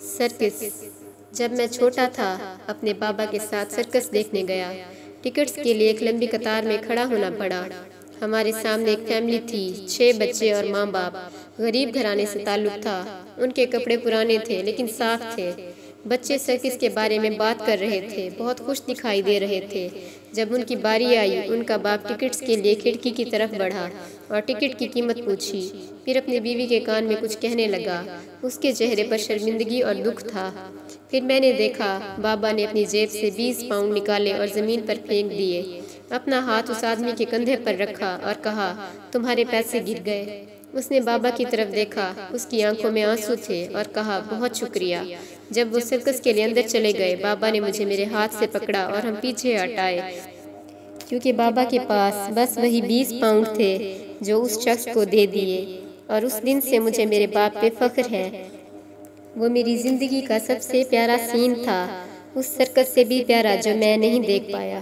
Circus. जब मैं छोटा था अपने पापा के साथ सर्कस देखने गया। टिकट्स के लिए एक लंबी कतार में खड़ा होना पड़ा। हमारे सामने एक फैमिली थी, 6 बच्चे और माँ बाप। गरीब घराने से ताल्लुक था। उनके कपड़े पुराने थे लेकिन साफ थे। बच्चे सर्कस के बारे में बात कर रहे थे, बहुत खुश दिखाई दे रहे थे। जब उनकी बारी आई, उनका बाप टिकट्स के लिए खिड़की की तरफ बढ़ा और टिकट की कीमत पूछी। फिर अपनी बीवी के कान में कुछ कहने लगा। उसके चेहरे पर शर्मिंदगी और दुख था। फिर मैंने देखा, बाबा ने अपनी जेब से 20 पाउंड निकाले और ज़मीन पर फेंक दिए। अपना हाथ उस आदमी के कंधे पर रखा और कहा, तुम्हारे पैसे गिर गए। उसने बाबा की तरफ देखा, उसकी आंखों में आंसू थे और कहा, बहुत शुक्रिया। जब वो सर्कस के लिए अंदर चले गए, बाबा ने मुझे मेरे हाथ से पकड़ा और हम पीछे हटाए, क्योंकि बाबा के पास बस वही 20 पाउंड थे जो उस शख्स को दे दिए। और उस दिन से मुझे मेरे बाप पे फख्र है। वो मेरी ज़िंदगी का सबसे प्यारा सीन था, उस सर्कस से भी प्यारा जो मैं नहीं देख पाया।